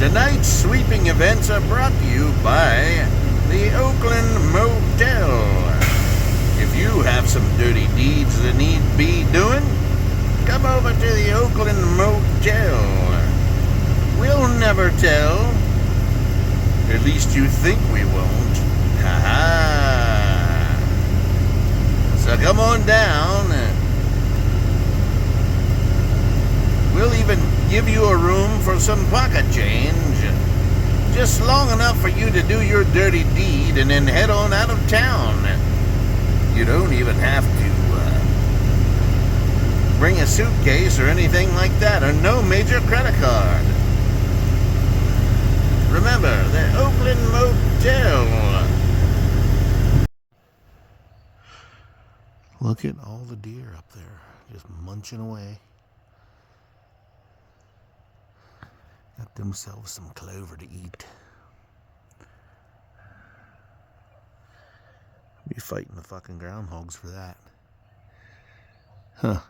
Tonight's sweeping events are brought to you by the Oakland Motel. If you have some dirty deeds that need be doing, come over to the Oakland Motel. We'll never tell. At least you think we won't. Ha-ha. So come on down. We'll even give you a room for some pocket change. Just long enough for you to do your dirty deed and then head on out of town. You don't even have to bring a suitcase or anything like that, or no major credit card. Remember, the Oakland Motel. Look at all the deer up there, just munching away. Got themselves some clover to eat. Be fighting the fucking groundhogs for that. Huh.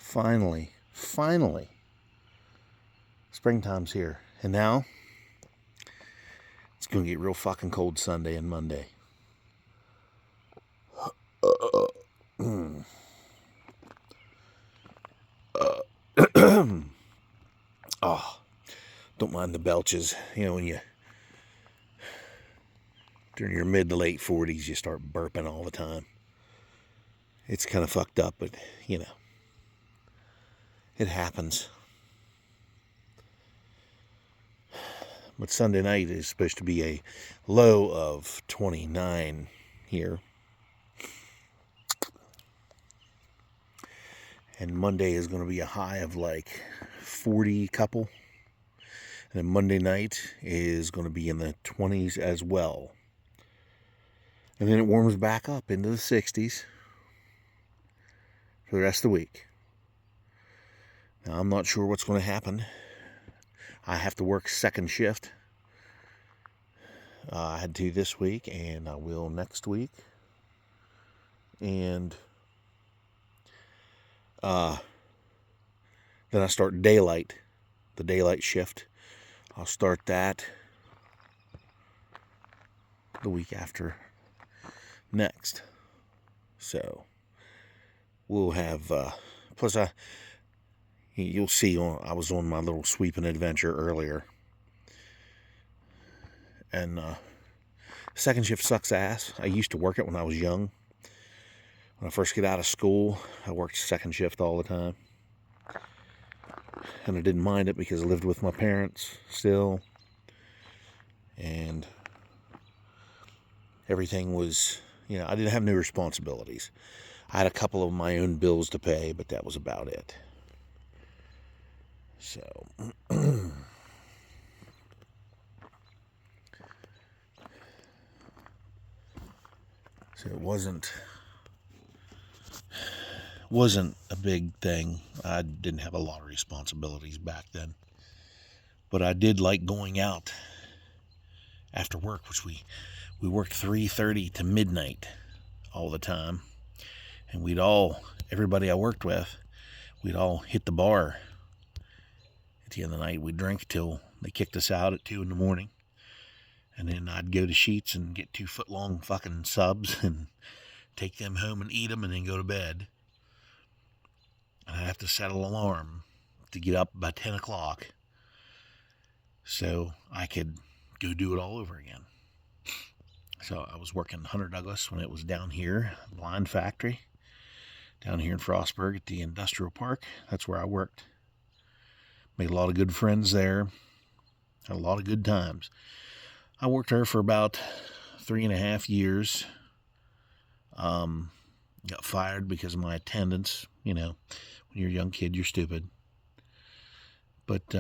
Finally, springtime's here. And now, it's going to get real fucking cold Sunday and Monday. Oh, don't mind the belches. You know, when you, during your mid to late 40s, you start burping all the time. It's kind of fucked up, but, you know. It happens. But Sunday night is supposed to be a low of 29 here. And Monday is going to be a high of like 40 couple. And then Monday night is going to be in the 20s as well. And then it warms back up into the 60s for the rest of the week. Now, I'm not sure what's going to happen. I have to work second shift. I had to this week, and I will next week. And then I start daylight, the daylight shift. I'll start that the week after next. So we'll have, plus you'll see, I was on my little sweeping adventure earlier. And second shift sucks ass. I used to work it when I was young. When I first get out of school, I worked second shift all the time. And I didn't mind it because I lived with my parents still. And everything was, you know, I didn't have no responsibilities. I had a couple of my own bills to pay, but that was about it. So, it wasn't a big thing. I didn't have a lot of responsibilities back then, but I did like going out after work, which we worked 3:30 to midnight all the time, and everybody I worked with, we'd all hit the bar. At the end of the night, we'd drink till they kicked us out at 2 in the morning. And then I'd go to Sheetz and get 2-foot-long fucking subs and take them home and eat them and then go to bed. And I'd have to set an alarm to get up by 10 o'clock so I could go do it all over again. So I was working Hunter Douglas when it was down here, blind factory, down here in Frostburg at the industrial park. That's where I worked. Made a lot of good friends there. Had a lot of good times. I worked there for about 3.5 years. Got fired because of my attendance. You know, when you're a young kid, you're stupid. But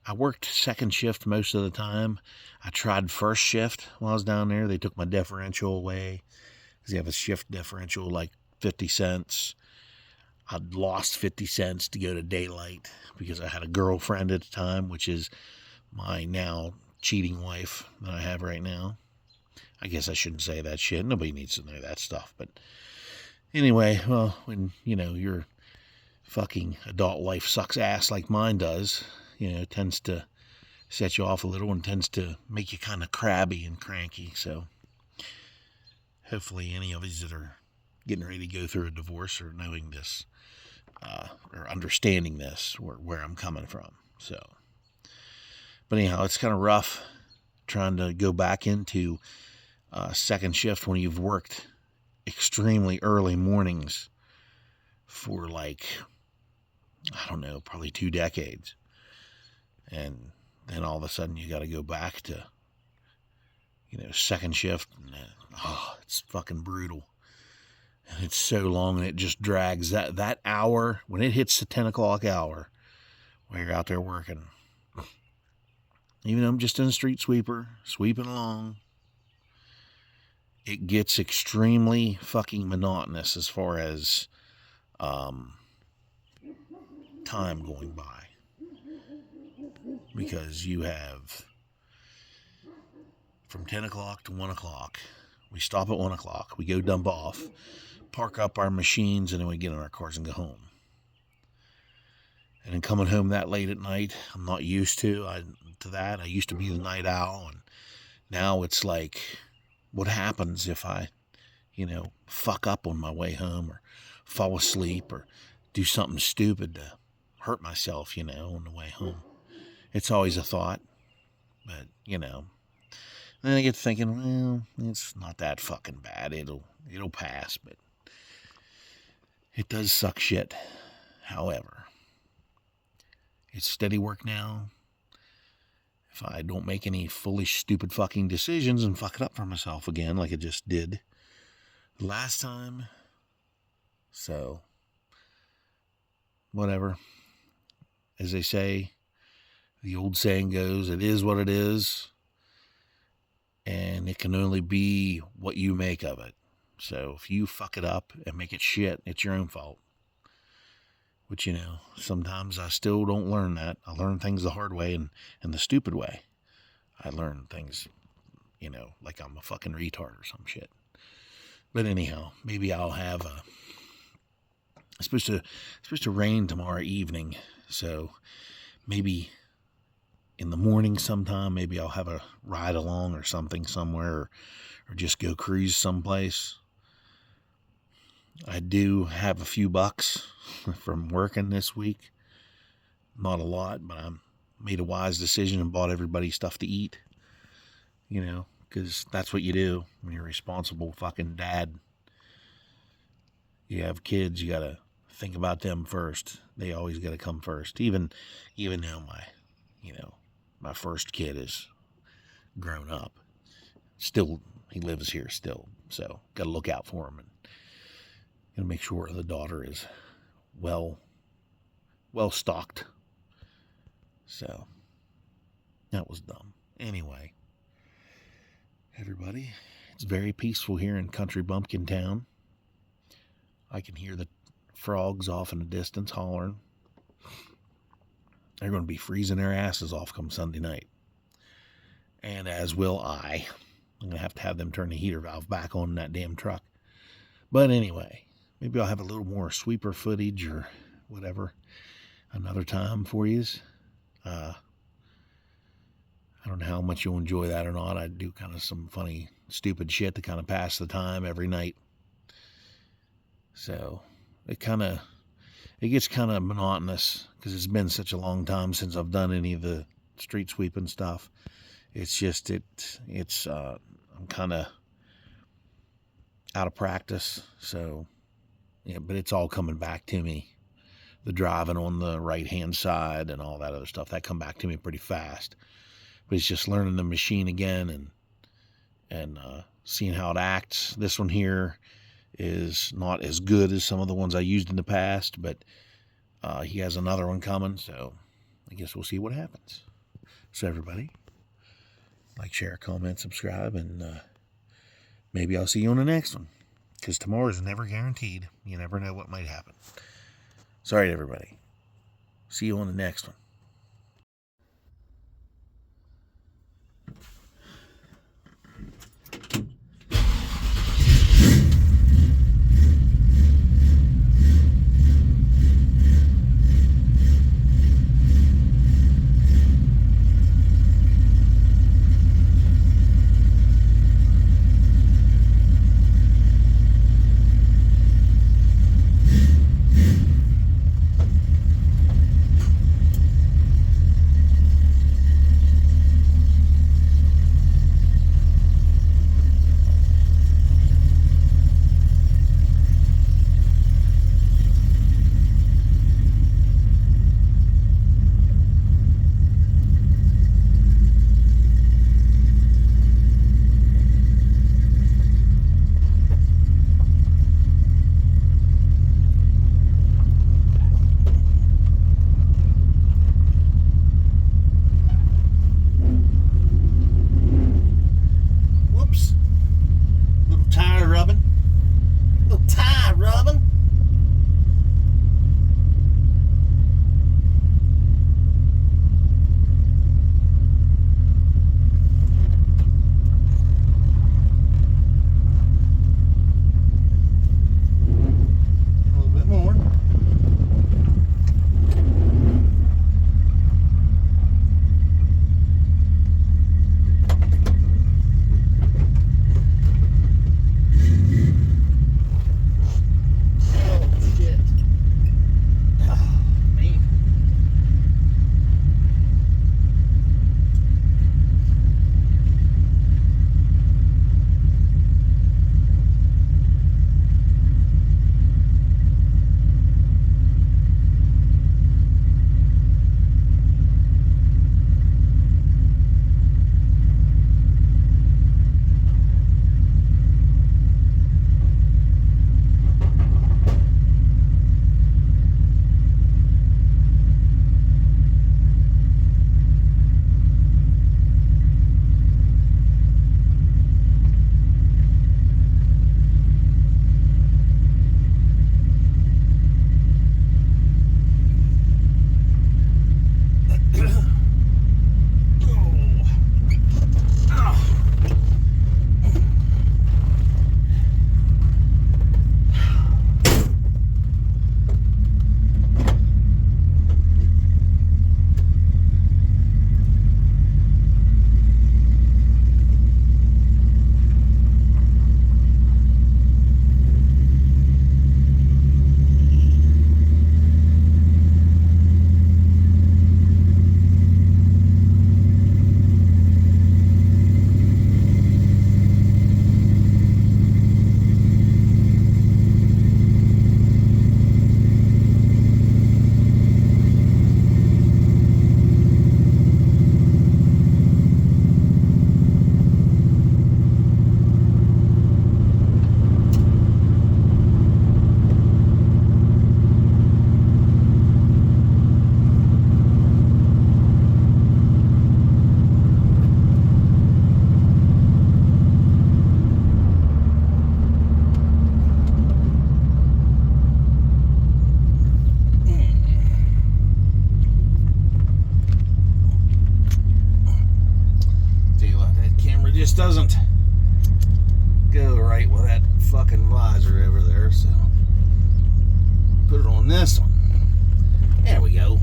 I worked second shift most of the time. I tried first shift while I was down there. They took my differential away because they have a shift differential like 50 cents. I'd lost 50 cents to go to daylight because I had a girlfriend at the time, which is my now cheating wife that I have right now. I guess I shouldn't say that shit. Nobody needs to know that stuff. But anyway, well, when, you know, your fucking adult life sucks ass like mine does, you know, it tends to set you off a little and tends to make you kind of crabby and cranky. So hopefully any of you that are getting ready to go through a divorce are knowing this, or understanding this, where I'm coming from. So, but anyhow, it's kind of rough trying to go back into second shift when you've worked extremely early mornings for like, I don't know, probably 2 decades. And then all of a sudden you got to go back to, you know, second shift. And, it's fucking brutal. And it's so long and it just drags. That hour, when it hits the 10 o'clock hour, while you're out there working, even though I'm just in a street sweeper, sweeping along, it gets extremely fucking monotonous as far as time going by. Because you have from 10 o'clock to 1 o'clock, we stop at 1 o'clock, we go dump off, park up our machines, and then we get in our cars and go home. And then coming home that late at night, I'm not used to that. I used to be the night owl, and now it's like, what happens if I, you know, fuck up on my way home or fall asleep or do something stupid to hurt myself, you know, on the way home? It's always a thought, but, you know, then I get thinking, well, it's not that fucking bad. It'll pass, but it does suck shit. However, it's steady work now. If I don't make any foolish, stupid fucking decisions and fuck it up for myself again like I just did last time. So, whatever. As they say, the old saying goes, it is what it is, and it can only be what you make of it. So if you fuck it up and make it shit, it's your own fault. Which, you know, sometimes I still don't learn that. I learn things the hard way and the stupid way. I learn things, you know, like I'm a fucking retard or some shit. But anyhow, maybe I'll have it's supposed to rain tomorrow evening, so maybe in the morning sometime, maybe I'll have a ride along or something somewhere, or just go cruise someplace. I do have a few bucks from working this week. Not a lot, but I made a wise decision and bought everybody stuff to eat. You know, because that's what you do when you're a responsible fucking dad. You have kids, you gotta think about them first. They always gotta come first. Even though my first kid is grown up, still he lives here still, so gotta look out for him and gotta make sure the daughter is well stocked. So that was dumb. Anyway, everybody, it's very peaceful here in Country Bumpkin Town. I can hear the frogs off in the distance hollering. They're going to be freezing their asses off come Sunday night. And as will I. I'm going to have them turn the heater valve back on in that damn truck. But anyway, maybe I'll have a little more sweeper footage or whatever another time for yous. I don't know how much you'll enjoy that or not. I do kind of some funny, stupid shit to kind of pass the time every night. So it gets kind of monotonous because it's been such a long time since I've done any of the street sweeping stuff. It's just I'm kind of out of practice, so yeah. But it's all coming back to me. The driving on the right hand side and all that other stuff, that come back to me pretty fast. But it's just learning the machine again and seeing how it acts. This one here is not as good as some of the ones I used in the past, but he has another one coming, so I guess we'll see what happens. So everybody, like, share, comment, subscribe, and maybe I'll see you on the next one, because tomorrow is never guaranteed. You never know what might happen. Sorry, everybody. See you on the next one. just doesn't go right with that fucking visor over there, so put it on this one. There we go.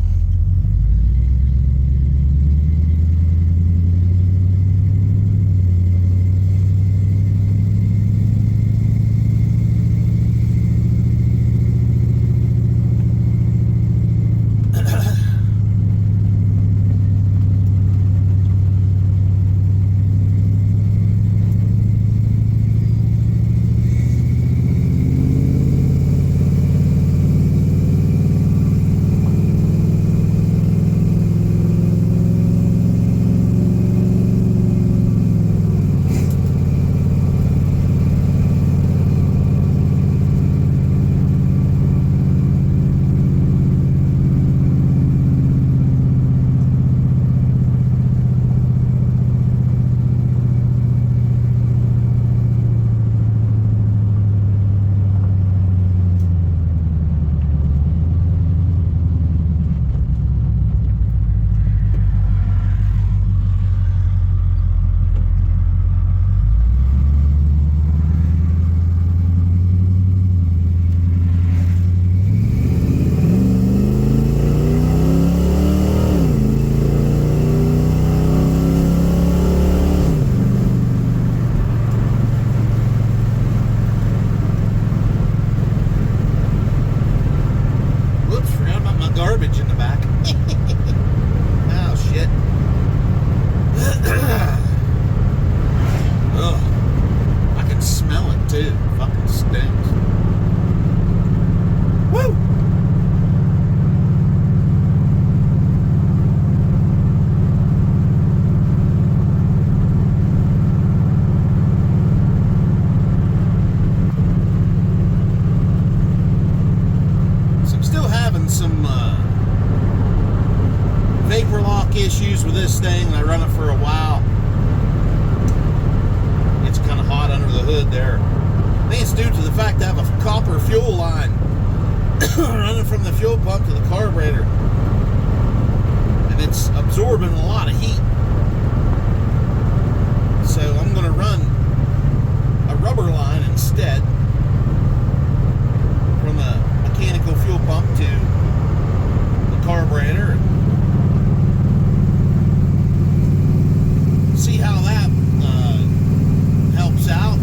shock issues with this thing, and I run it for a while. It's kind of hot under the hood there. I think it's due to the fact that I have a copper fuel line running from the fuel pump to the carburetor, and it's absorbing a lot of heat. So I'm going to run a rubber line instead from a mechanical fuel pump to the carburetor. See how that helps out.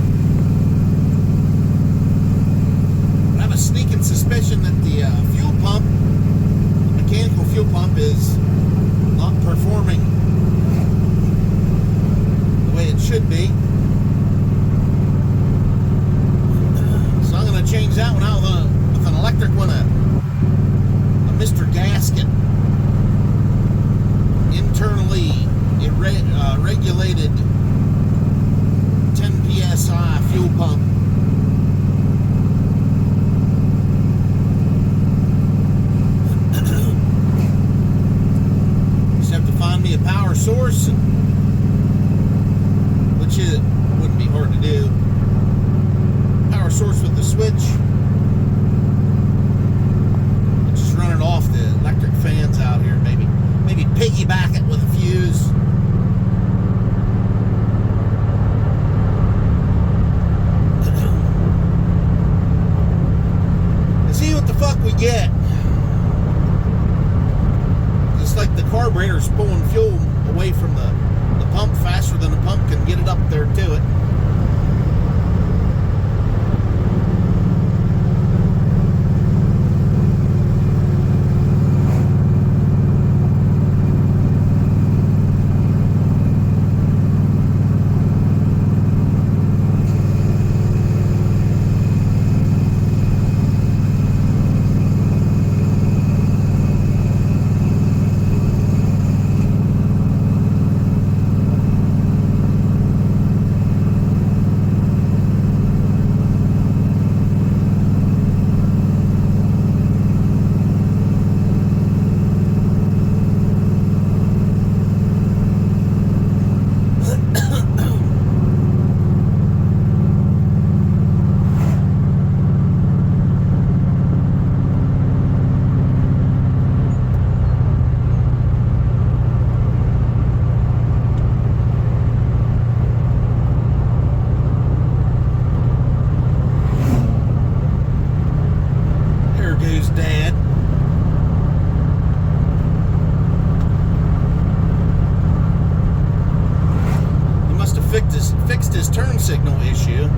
I have a sneaking suspicion that the fuel pump, the mechanical fuel pump, is not performing the way it should be. So I'm going to change that one out with an electric one, a Mr. Gasket, internally regulated 10 psi fuel pump. Just have to find me a power source, which wouldn't be hard to do. Power source with the switch. Just run it off the electric fans out here, maybe piggyback it with a fuse. And see what the fuck we get. Just like the carburetor's pulling fuel away from the pump faster than the pump can get it up there to it. Dad. He must have fixed his turn signal issue.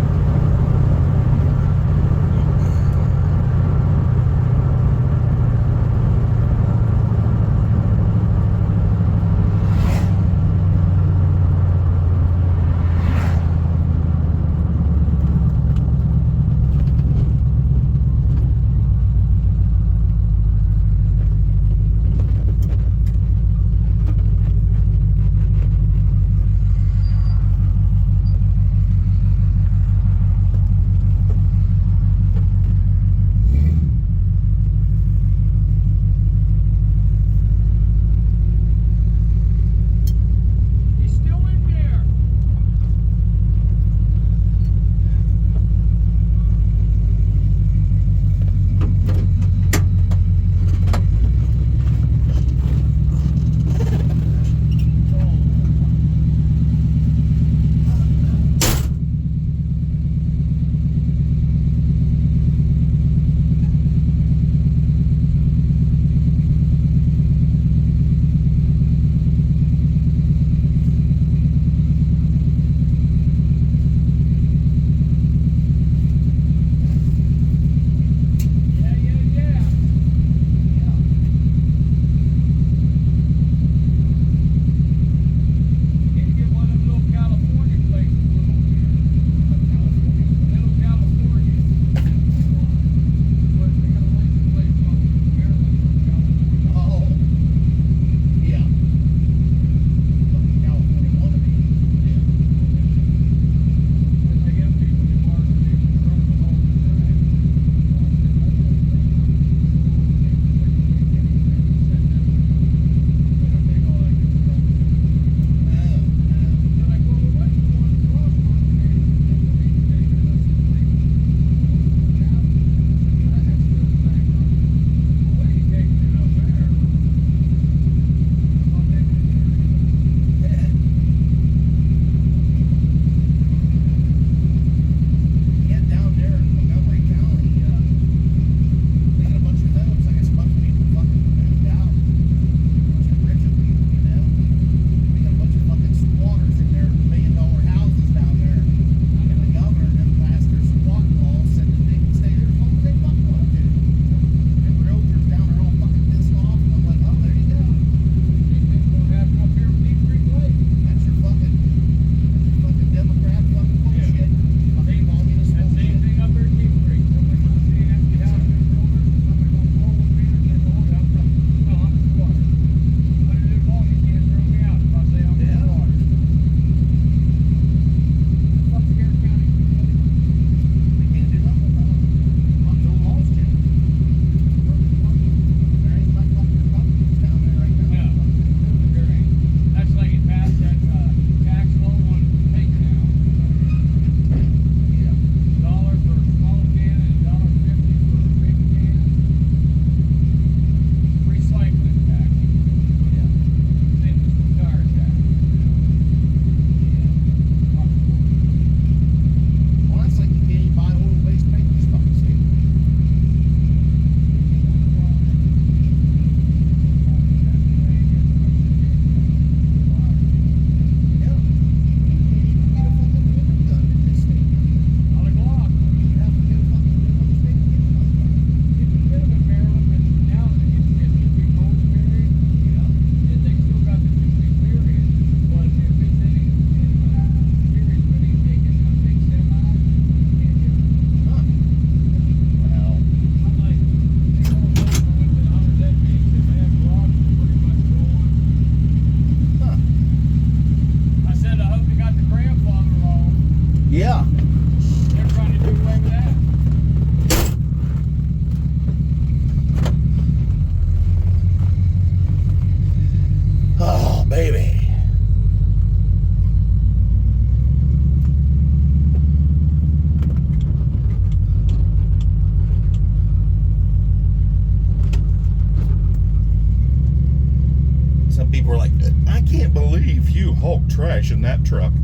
people are like, I can't believe you hauled trash in that truck.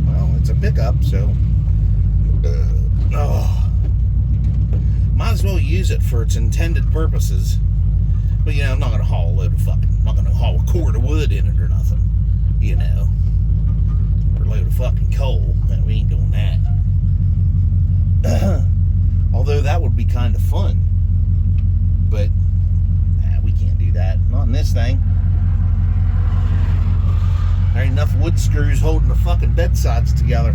Well, it's a pickup, so might as well use it for its intended purposes. But I'm not gonna haul a load of I'm not gonna haul a cord of wood in it or nothing, or a load of fucking coal. Man, we ain't doing that. Although that would be kind of fun, but we can't do that. Not in this thing. There ain't enough wood screws holding the fucking bedsides together.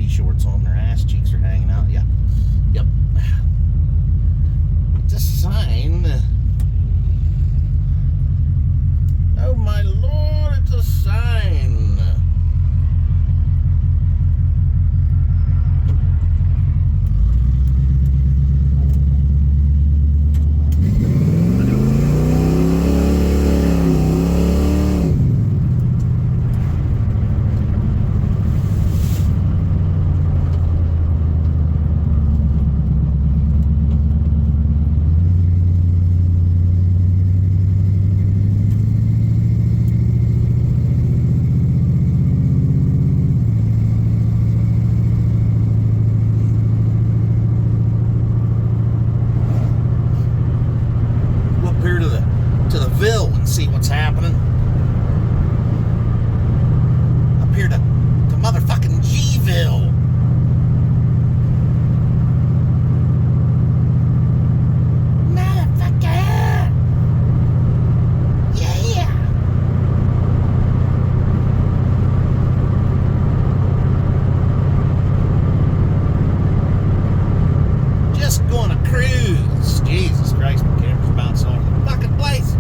Shorts on, their ass cheeks are hanging out. Yeah. Yep. It's a sign. Oh my Lord, it's a sign. See what's happening. Up here to motherfucking Gville. Motherfucker! Yeah! Just going to cruise. Jesus Christ, my camera's bouncing all over the fucking place.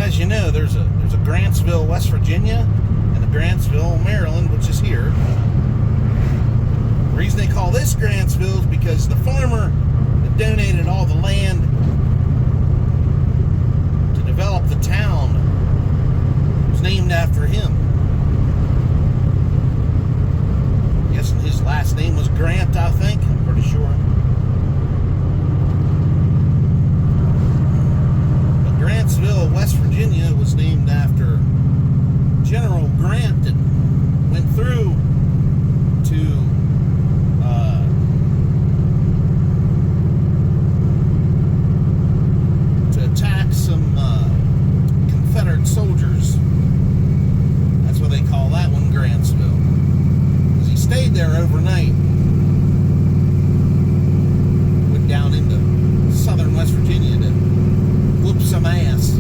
as you know, there's a Grantsville, West Virginia, and a Grantsville, Maryland, which is here. The reason they call this Grantsville is because the farmer that donated all the land to develop the town was named after him. I'm guessing his last name was Grant, I think. I'm pretty sure. Grantsville, West Virginia was named after General Grant that went through to attack some Confederate soldiers. That's what they call that one, Grantsville. Because he stayed there overnight. Went down into southern West Virginia to whoop some ass.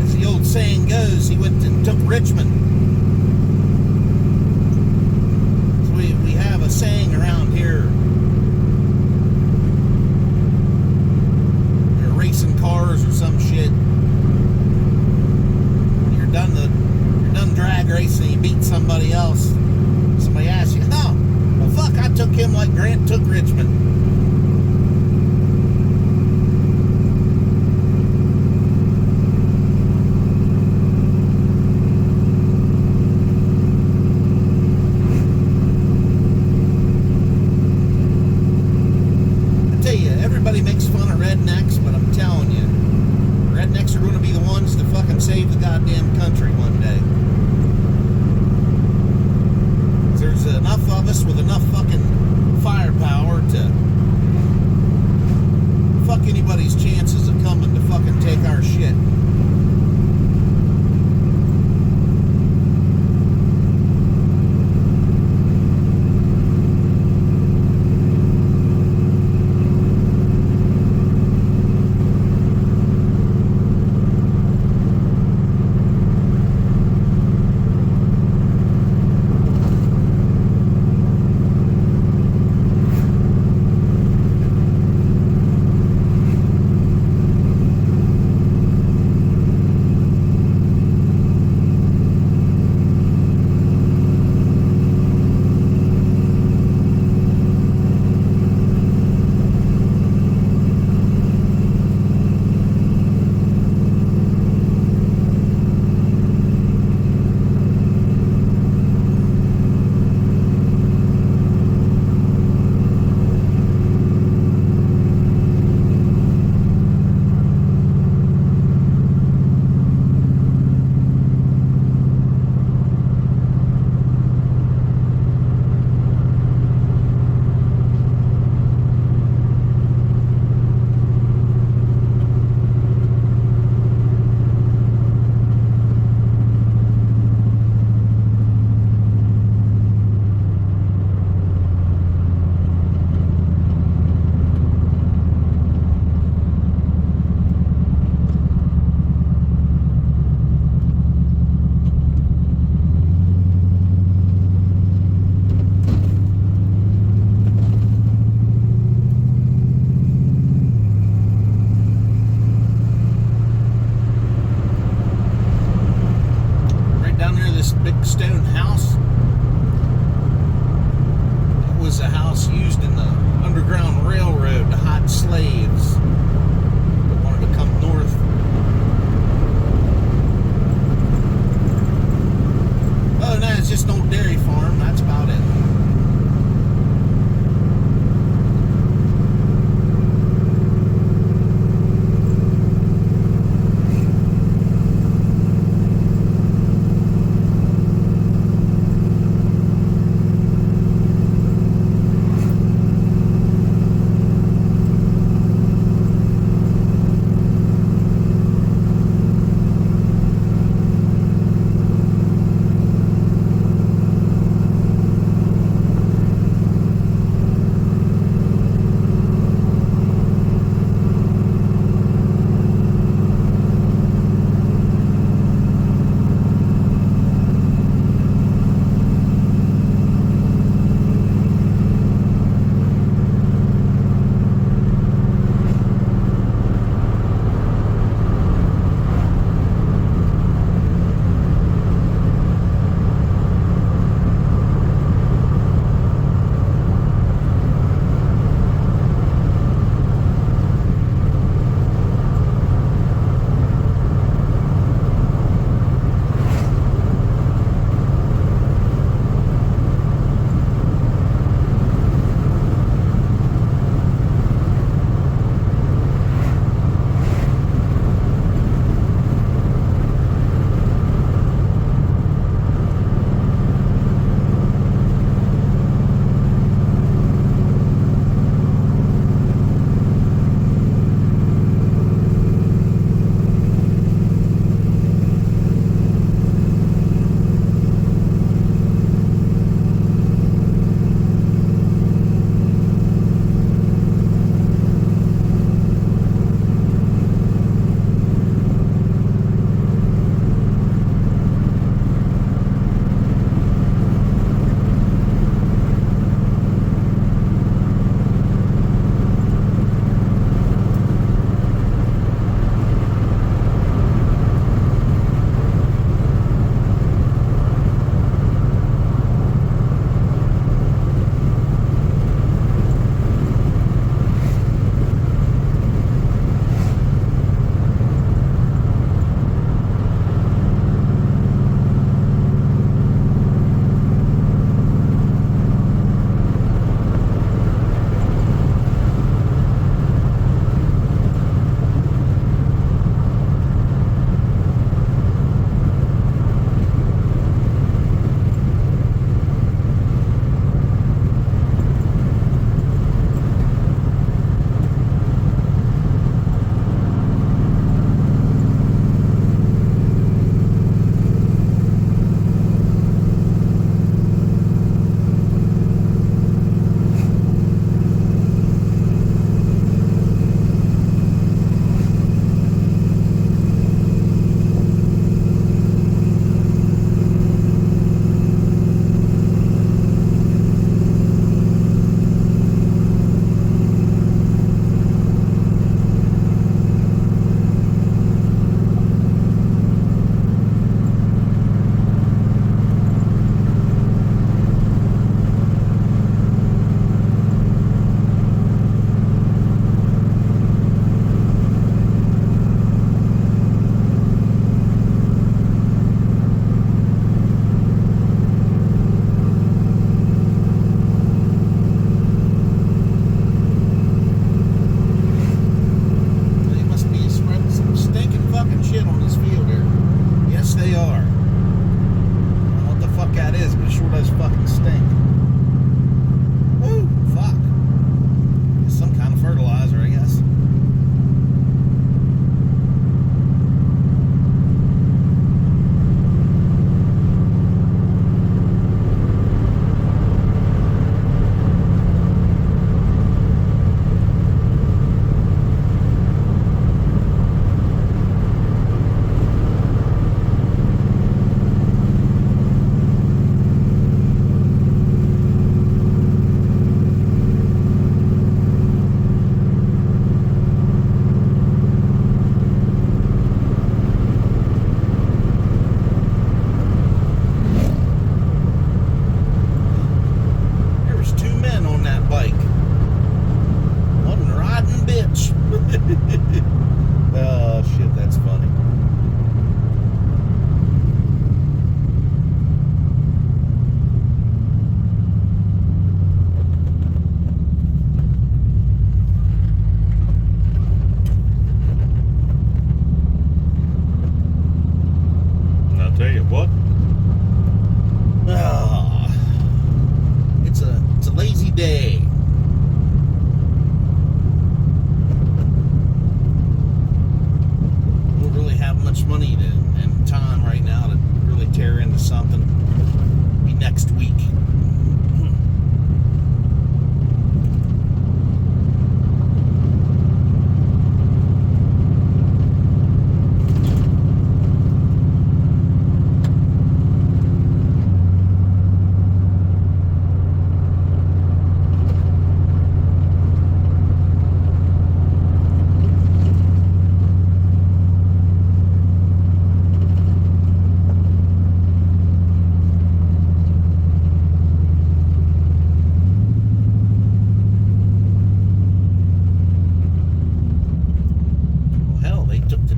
As the old saying goes, he went and took Richmond. So we have a saying around here. You're racing cars or some shit. You're done drag racing, you beat somebody else. Somebody asks you, oh, well, fuck, I took him like Grant took Richmond. I tell you, everybody makes fun of rednecks, but I'm telling you, rednecks are going to be the ones to fucking save the goddamn country one day. There's enough of us with enough fucking firepower to fuck anybody's chances of coming to fucking take our shit.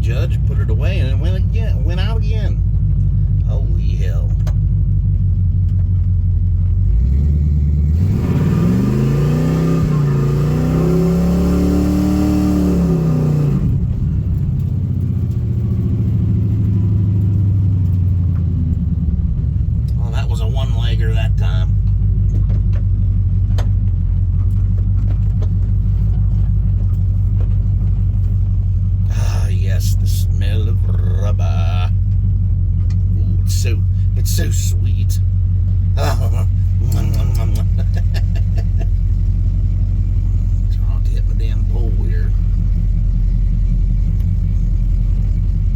judge, put it away, and it went out again. Holy hell. Well, that was a one-legger that time. Yes, the smell of rubber. Ooh, it's so sweet. Trying to hit my damn pole here.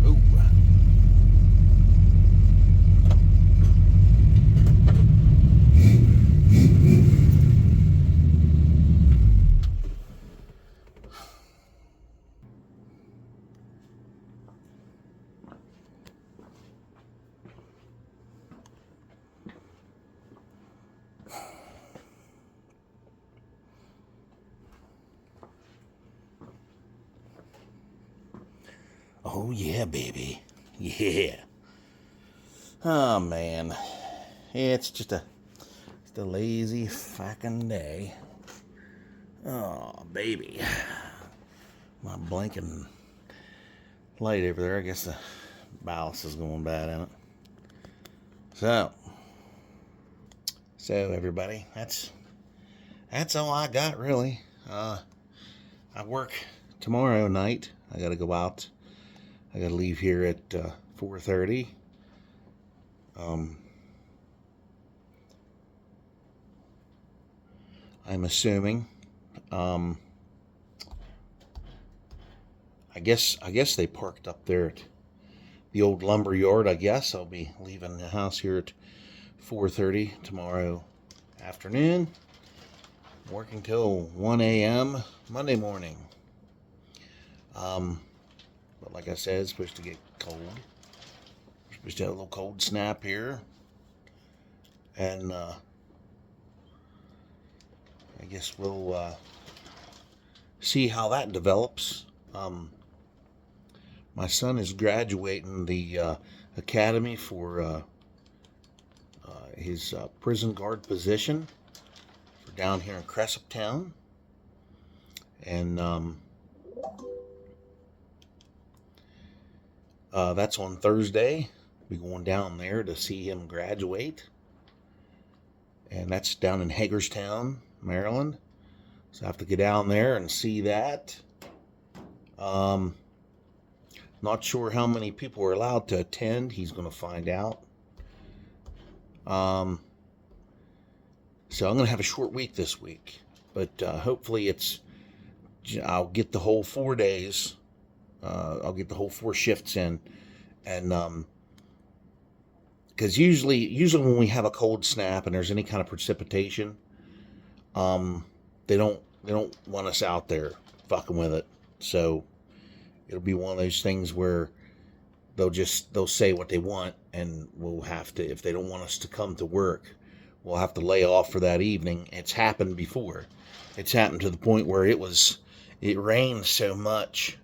Ooh. Oh yeah, baby. Yeah. Oh man. It's just a lazy fucking day. Oh baby. My blinking light over there. I guess the ballast is going bad in it. So everybody, that's all I got really. I work tomorrow night. I gotta go out. I gotta leave here at 4:30. I'm assuming. I guess they parked up there at the old lumber yard. I guess I'll be leaving the house here at 4:30 tomorrow afternoon. Working till 1 a.m. Monday morning. But like I said, it's supposed to get cold. We're supposed to have a little cold snap here. And I guess we'll see how that develops. My son is graduating the academy for his prison guard position for down here in Cressup Town. And that's on Thursday. We're going down there to see him graduate. And that's down in Hagerstown, Maryland. So I have to get down there and see that. Not sure how many people are allowed to attend. He's going to find out. So I'm going to have a short week this week. But hopefully I'll get the whole 4 days. I'll get the whole 4 shifts in. And because usually when we have a cold snap and there's any kind of precipitation, they don't want us out there fucking with it. So it'll be one of those things where they'll say what they want, and we'll have to, if they don't want us to come to work, we'll have to lay off for that evening. It's happened before. It's happened to the point where it rained so much.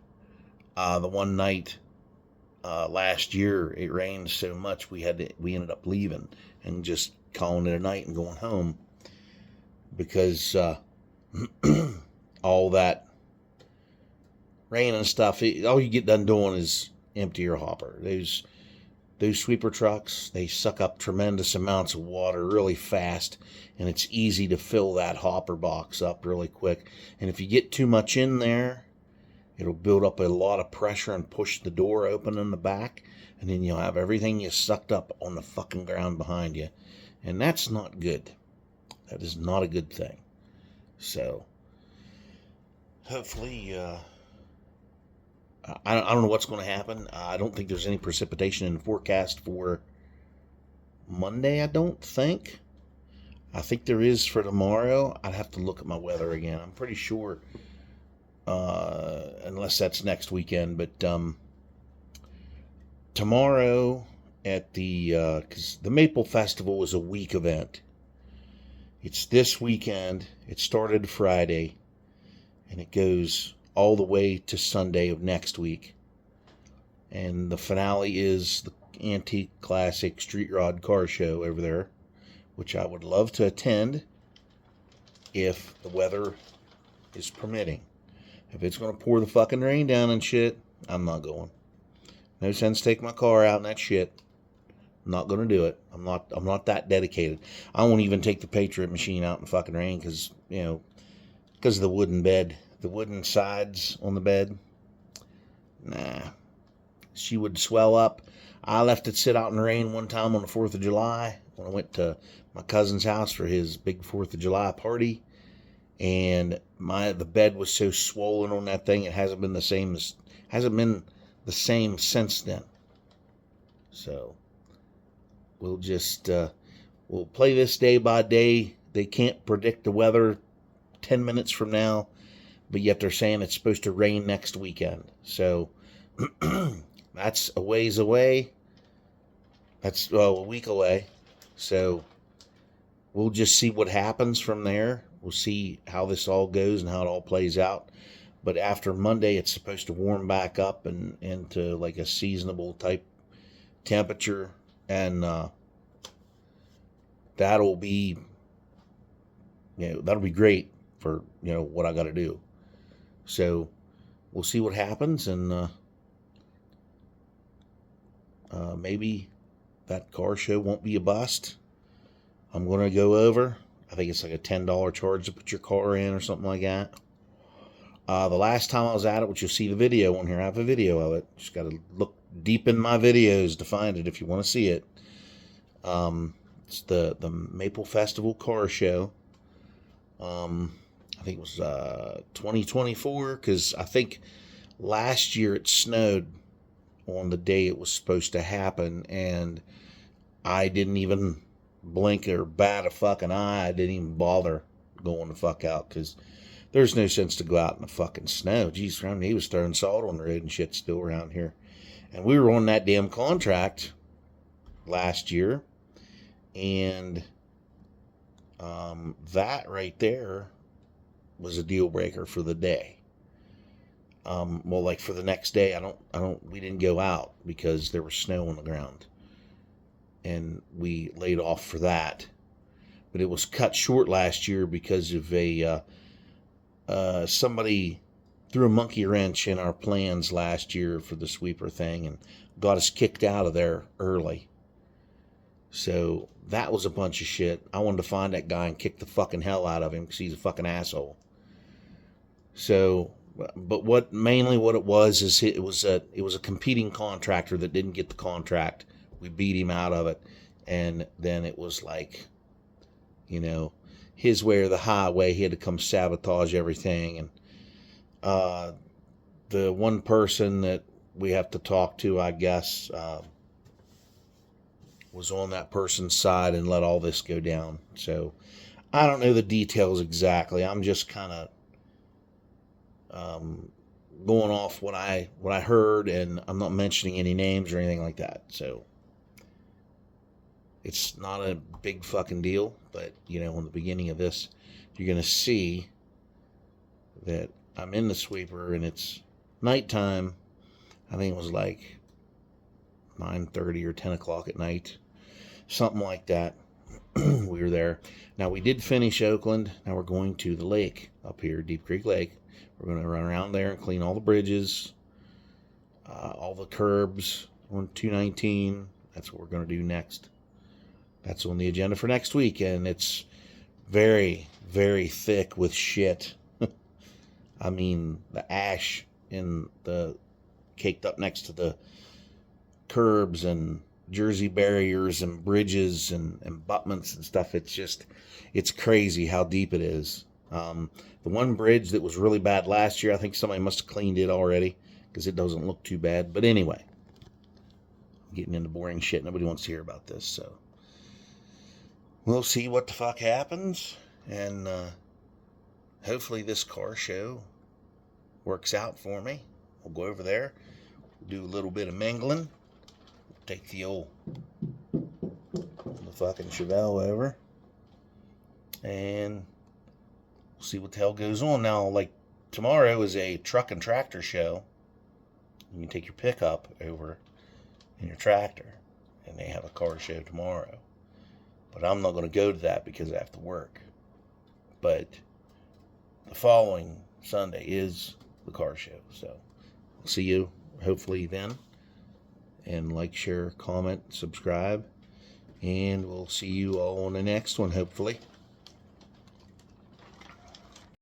The one night last year, it rained so much we ended up leaving and just calling it a night and going home because all that rain and stuff, all you get done doing is empty your hopper. Those sweeper trucks, they suck up tremendous amounts of water really fast, and it's easy to fill that hopper box up really quick. And if you get too much in there, it'll build up a lot of pressure and push the door open in the back, and then you'll have everything you sucked up on the fucking ground behind you. And that's not good. That is not a good thing. So, hopefully, I don't know what's going to happen. I don't think there's any precipitation in the forecast for Monday, I don't think. I think there is for tomorrow. I'd have to look at my weather again. I'm pretty sure, unless that's next weekend. But tomorrow at because the Maple Festival is a week event. It's this weekend. It started Friday, and it goes all the way to Sunday of next week. And the finale is the Antique Classic Street Rod Car Show over there, which I would love to attend if the weather is permitting. If it's going to pour the fucking rain down and shit, I'm not going. No sense taking my car out in that shit. I'm not going to do it. I'm not that dedicated. I won't even take the Patriot Machine out in the fucking rain because, because of the wooden bed, the wooden sides on the bed. Nah. She would swell up. I left it sit out in the rain one time on the 4th of July when I went to my cousin's house for his big 4th of July party. And the bed was so swollen on that thing, it hasn't been the same since then. So we'll just we'll play this day by day. They can't predict the weather 10 minutes from now, but yet they're saying it's supposed to rain next weekend. So that's a ways away. That's a week away. So we'll just see what happens from there. We'll see how this all goes and how it all plays out. But after Monday, it's supposed to warm back up and into like a seasonable type temperature. And that'll be, that'll be great for, what I got to do. So we'll see what happens. And maybe that car show won't be a bust. I'm going to go over. I think it's like a $10 charge to put your car in or something like that. The last time I was at it, which you'll see the video on here, I have a video of it. Just got to look deep in my videos to find it if you want to see it. It's the Maple Festival Car Show. I think it was 2024, because I think last year it snowed on the day it was supposed to happen, and I didn't even blink or bat a fucking eye. I didn't even bother going the fuck out, because there's no sense to go out in the fucking snow. Jeez, he was throwing salt on the road and shit still around here. And we were on that damn contract last year, and that right there was a deal breaker for the day. Well, like for the next day, we didn't go out because there was snow on the ground, and we laid off for that. But it was cut short last year because of somebody threw a monkey wrench in our plans last year for the sweeper thing and got us kicked out of there early. So that was a bunch of shit. I wanted to find that guy and kick the fucking hell out of him because he's a fucking asshole. So, but what it was is it was a competing contractor that didn't get the contract. We beat him out of it, and then it was like, his way or the highway. He had to come sabotage everything, and the one person that we have to talk to, I guess, was on that person's side and let all this go down. So I don't know the details exactly. I'm just kind of going off what I heard, and I'm not mentioning any names or anything like that. So it's not a big fucking deal, but in the beginning of this, you're gonna see that I'm in the sweeper and it's nighttime. I think it was like 9:30 or 10 o'clock at night, something like that. We were there. Now, we did finish Oakland. Now we're going to the lake up here, Deep Creek Lake. We're going to run around there and clean all the bridges, all the curbs on 219. That's what we're going to do next. That's on the agenda for next week, and it's very, very thick with shit. I mean, the ash in the caked up next to the curbs and Jersey barriers and bridges and abutments and stuff. It's crazy how deep it is. The one bridge that was really bad last year, I think somebody must have cleaned it already because it doesn't look too bad. But anyway, I'm getting into boring shit. Nobody wants to hear about this, so we'll see what the fuck happens, and hopefully this car show works out for me. We'll go over there, do a little bit of mingling, take the fucking Chevelle over, and we'll see what the hell goes on. Now, like, tomorrow is a truck and tractor show, You can take your pickup over and your tractor, and they have a car show tomorrow. But I'm not going to go to that because I have to work. But the following Sunday is the car show. So I'll see you hopefully then. And like, share, comment, subscribe. And we'll see you all on the next one, hopefully.